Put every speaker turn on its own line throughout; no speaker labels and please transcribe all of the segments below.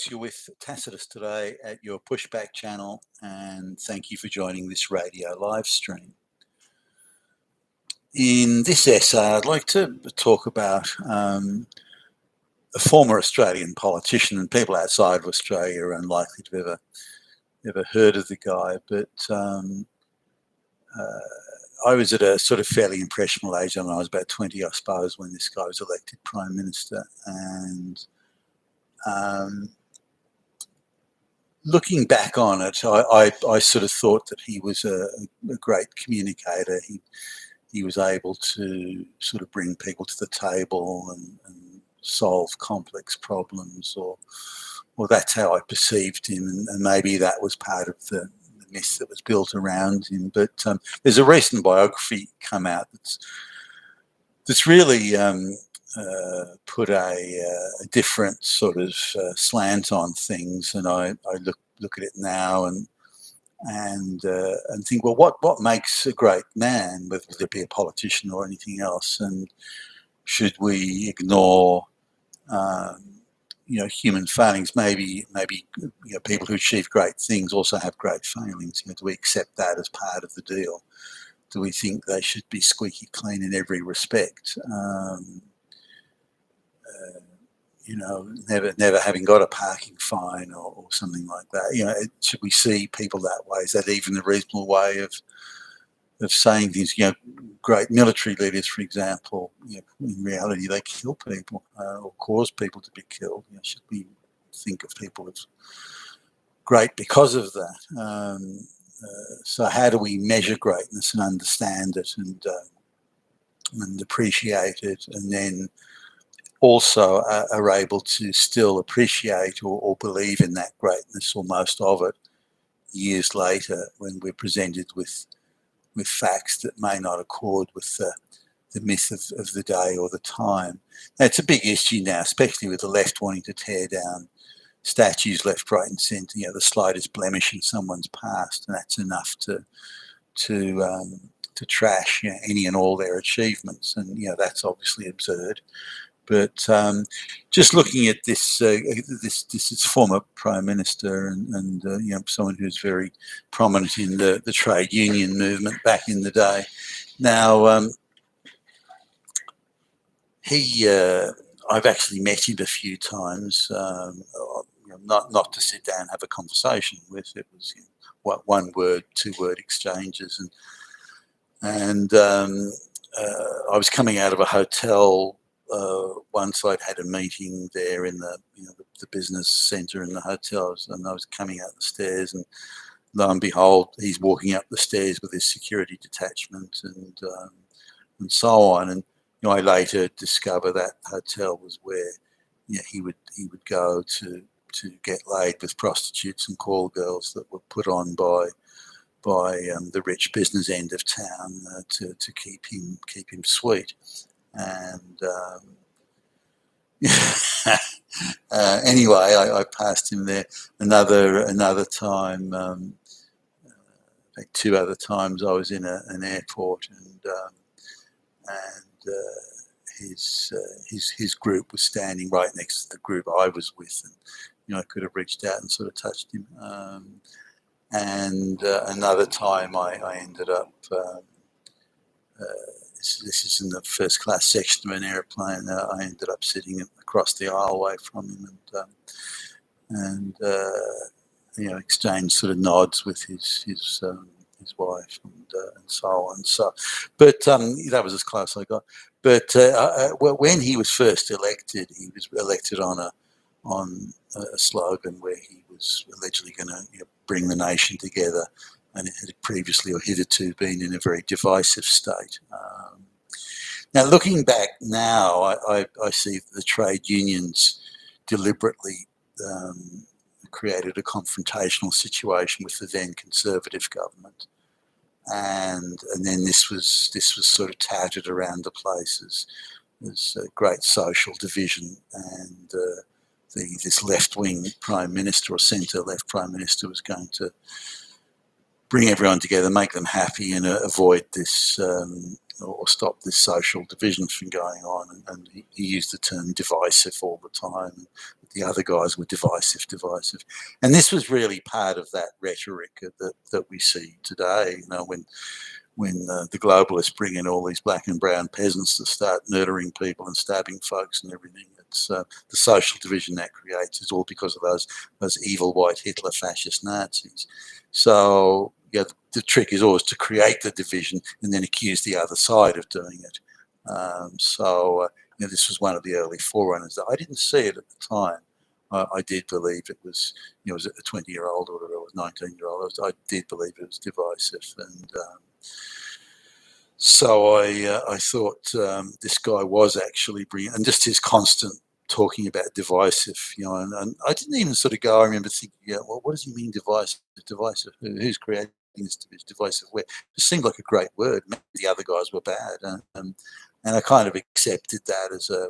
You're with Tacitus today at your Pushback channel, and thank you for joining this radio live stream. In this essay, I'd like to talk about a former Australian politician, and people outside of Australia are unlikely to have ever heard of the guy, but I was at a sort of fairly impressionable age. I was about 20, I suppose, when this guy was elected Prime Minister, and looking back on it, I sort of thought that he was a great communicator. He was able to sort of bring people to the table and solve complex problems, or that's how I perceived him, and maybe that was part of the myth that was built around him. But there's a recent biography come out that's really put a different sort of slant on things, and I look at it now and think, well, what makes a great man, whether it be a politician or anything else, and should we ignore human failings? Maybe people who achieve great things also have great failings. Do we accept that as part of the deal? Do we think they should be squeaky clean in every respect? Never having got a parking fine or something like that. Should we see people that way? Is that even a reasonable way of saying things? Great military leaders, for example, in reality, they kill people or cause people to be killed. Should we think of people as great because of that? So how do we measure greatness and understand it and appreciate it, and then also are able to still appreciate or believe in that greatness, or most of it, years later when we're presented with facts that may not accord with the myth of the day or the time. Now, it's a big issue now, especially with the left wanting to tear down statues left, right and centre. The slightest blemish in someone's past, and that's enough to trash any and all their achievements, and that's obviously absurd. But just looking at this is former Prime Minister and someone who's very prominent in the trade union movement back in the day. Now, I've actually met him a few times, not to sit down and have a conversation with. It was one word, 2-word exchanges, and I was coming out of a hotel. Once I'd had a meeting there in the business centre in the hotel, and I was coming out the stairs, and lo and behold, he's walking up the stairs with his security detachment and so on. And I later discover that hotel was where he would go to get laid with prostitutes and call girls that were put on by the rich business end of town to keep him sweet. And anyway, I passed him there. Another time, like 2 other times, I was in an airport, and his group was standing right next to the group I was with, and I could have reached out and sort of touched him. And another time, I ended up. This is in the first class section of an airplane. I ended up sitting across the aisleway from him, and exchanged sort of nods with his wife and so on. So, but that was as close as I got. But when he was first elected, he was elected on a slogan where he was allegedly going to bring the nation together, and it had previously or hitherto been in a very divisive state. Now, looking back now, I see the trade unions deliberately created a confrontational situation with the then Conservative government, and then this was sort of touted around the place as a great social division, and this left-wing Prime Minister or centre-left Prime Minister was going to bring everyone together, make them happy, and avoid this or stop this social division from going on. And he used the term divisive all the time. And the other guys were divisive. And this was really part of that rhetoric that we see today. You know, when the globalists bring in all these black and brown peasants to start murdering people and stabbing folks and everything. It's the social division that creates is all because of those evil white Hitler fascist Nazis. So yeah, the trick is always to create the division and then accuse the other side of doing it. You know, this was one of the early forerunners. I didn't see it at the time. I did believe it was, you know, was it a 20-year-old or whatever it was, 19-year-old. I did believe it was divisive, and so I thought this guy was actually brilliant, and just his constant talking about divisive, you know, and I didn't even sort of go. I remember thinking, yeah, well, what does he mean divisive? Divisive? Who's creating this divisive? Where it seemed like a great word. Maybe the other guys were bad, and I kind of accepted that as a,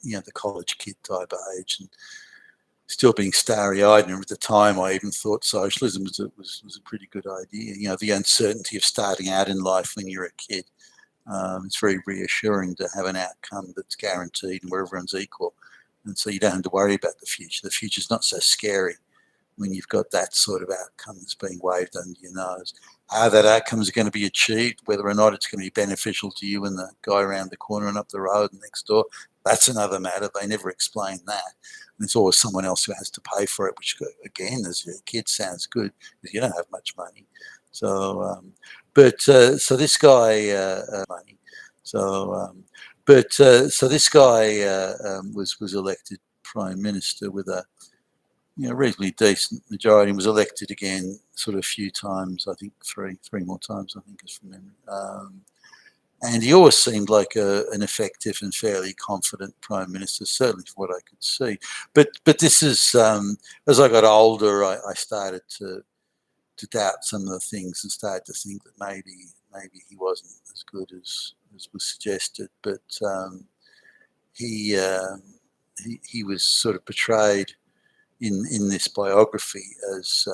you know, the college kid type of age, and still being starry-eyed. And at the time, I even thought socialism was a pretty good idea. You know, the uncertainty of starting out in life when you're a kid. It's very reassuring to have an outcome that's guaranteed and where everyone's equal. And so you don't have to worry about the future. The future's not so scary when you've got that sort of outcome that's being waved under your nose. How that outcome is going to be achieved, whether or not it's going to be beneficial to you and the guy around the corner and up the road and next door, that's another matter. They never explain that. And it's always someone else who has to pay for it, which, again, as a kid sounds good because you don't have much money. So, so this guy, money. So this guy was elected prime minister with a, you know, reasonably decent majority, and was elected again sort of a few times. I think three more times. I think is from memory. And he always seemed like an effective and fairly confident prime minister, certainly for what I could see. But this is as I got older, I started to doubt some of the things and started to think that maybe he wasn't as good as was suggested. But he was sort of portrayed in this biography as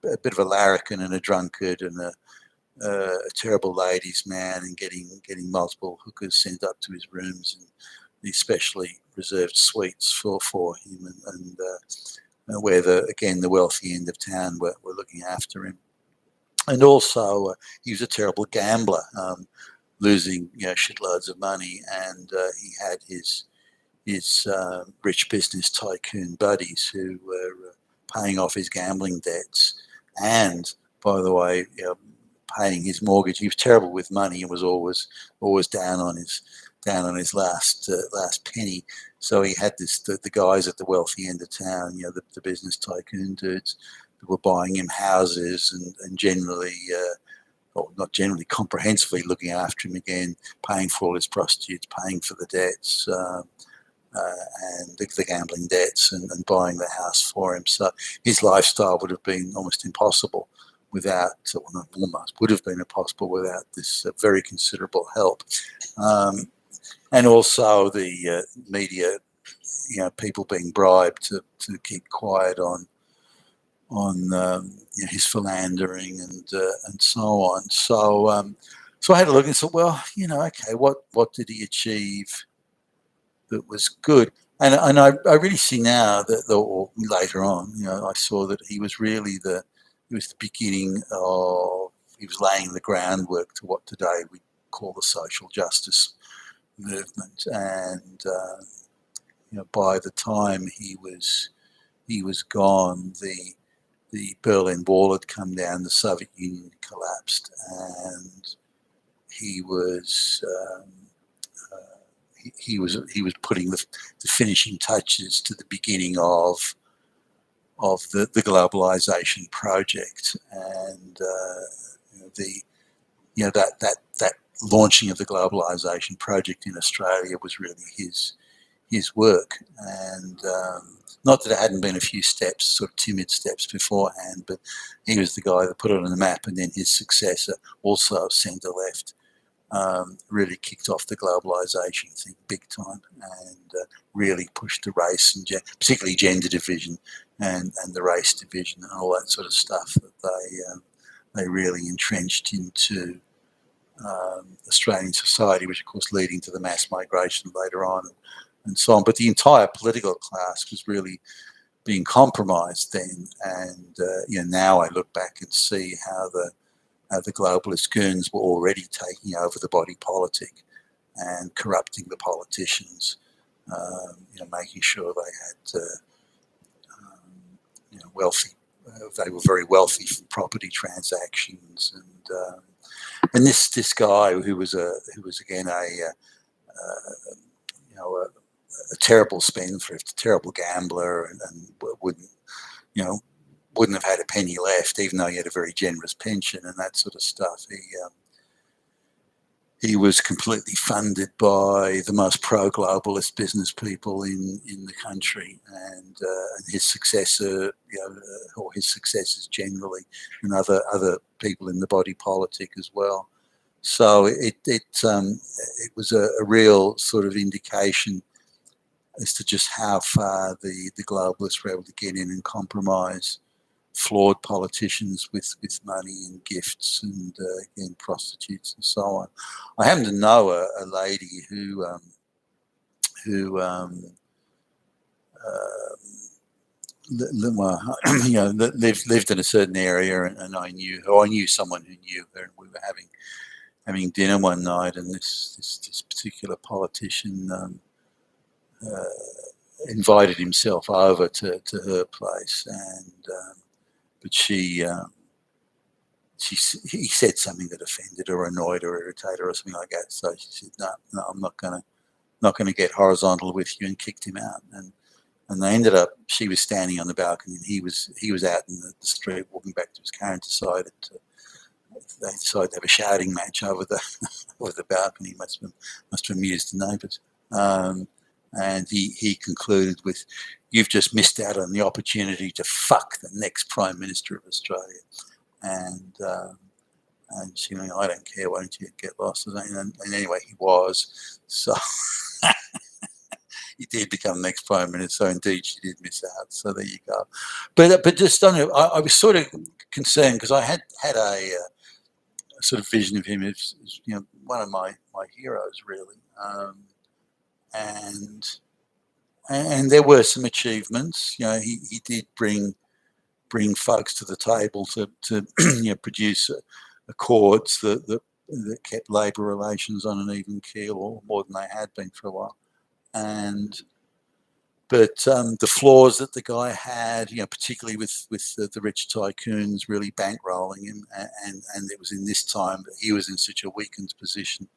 a bit of a larrikin and a drunkard and a terrible ladies' man, and getting multiple hookers sent up to his rooms, and especially reserved suites for him, and where the wealthy end of town were looking after him. And also he was a terrible gambler, losing, you know, shitloads of money, and he had his rich business tycoon buddies who were paying off his gambling debts, and, by the way, you know, paying his mortgage. He was terrible with money and was always down on his last penny. So he had the guys at the wealthy end of town, you know, the business tycoon dudes, that were buying him houses and generally, or not generally, comprehensively looking after him again, paying for all his prostitutes, paying for the debts. And the gambling debts, and buying the house for him. So his lifestyle would have been almost impossible without, well, not almost, would have been impossible without this very considerable help. And also the media, you know, people being bribed to keep quiet on you know, his philandering and so on. So I had a look and thought, well, you know, okay, what did he achieve that was good? And I really see now that, or later on, you know, I saw that he was really the beginning of, he was laying the groundwork to what today we call the social justice movement. And you know, by the time he was gone, the Berlin Wall had come down, the Soviet Union collapsed, and he was. He was putting the finishing touches to the beginning of the globalization project, and that launching of the globalization project in Australia was really his work, and not that it hadn't been a few steps, sort of timid steps beforehand, but he was the guy that put it on the map, and then his successor, also centre left, really kicked off the globalisation thing big time, and really pushed the race and particularly gender division and the race division and all that sort of stuff that they really entrenched into Australian society, which of course leading to the mass migration later on and so on. But the entire political class was really being compromised then. And now I look back and see how the globalist goons were already taking over the body politic and corrupting the politicians, making sure they had wealthy. They were very wealthy from property transactions, and this guy who was again a terrible spendthrift, a terrible gambler, and wouldn't have had a penny left, even though he had a very generous pension and that sort of stuff. He was completely funded by the most pro-globalist business people in the country, and his successor, or his successors generally, and other people in the body politic as well. So it was a real sort of indication as to just how far the globalists were able to get in and compromise flawed politicians with money and gifts and again prostitutes and so on. I happen to know a lady who lived in a certain area, and I knew someone who knew her, and we were having dinner one night, and this particular politician invited himself over to her place, and but he said something that offended her, annoyed her, irritated her, or something like that. So she said, "No, I'm not gonna get horizontal with you," and kicked him out. And they ended up. She was standing on the balcony, and he was out in the street walking back to his car, and they decided to have a shouting match over the over the balcony. Must have amused the neighbours. And he concluded with, "You've just missed out on the opportunity to fuck the next Prime Minister of Australia." And she went, "I don't care, why don't you get lost?" And anyway, he was. So he did become the next Prime Minister. So indeed, she did miss out. So there you go. But just on it, I was sort of concerned because I had a sort of vision of him as one of my heroes, really. And there were some achievements. He did bring folks to the table to produce accords that kept labour relations on an even keel, or more than they had been for a while. But the flaws that the guy had, particularly with the rich tycoons really bankrolling him, and it was in this time that he was in such a weakened position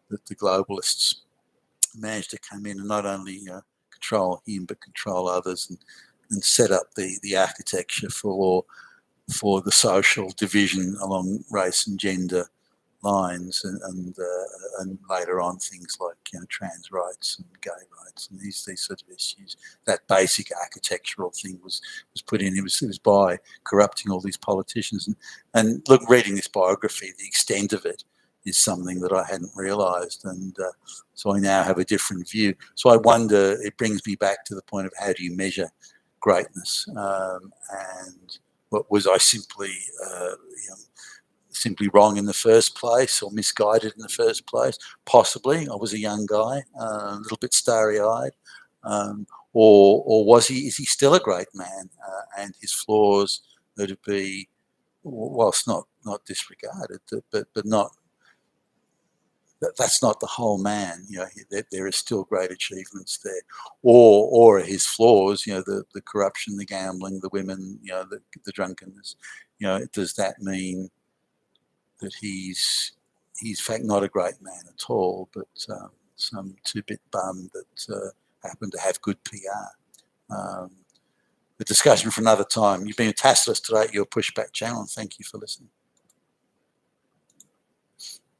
that the globalists managed to come in and not only control him but control others and set up the architecture for the social division along race and gender lines, and later on things like trans rights and gay rights and these sort of issues. That basic architectural thing was put in. It was by corrupting all these politicians, and look, reading this biography, the extent of it is something that I hadn't realised, and so I now have a different view. So I wonder, it brings me back to the point of how do you measure greatness, and what was I simply wrong in the first place, or misguided in the first place? Possibly. I was a young guy, a little bit starry-eyed, or is he still a great man, and his flaws are to be, whilst not disregarded, but not. That's not the whole man. There are still great achievements there, or his flaws. The corruption, the gambling, the women. The drunkenness. Does that mean that he's in fact not a great man at all, but some two-bit bum that happened to have good PR? The discussion for another time. You've been a Tacitus today at your Pushback channel, and thank you for listening.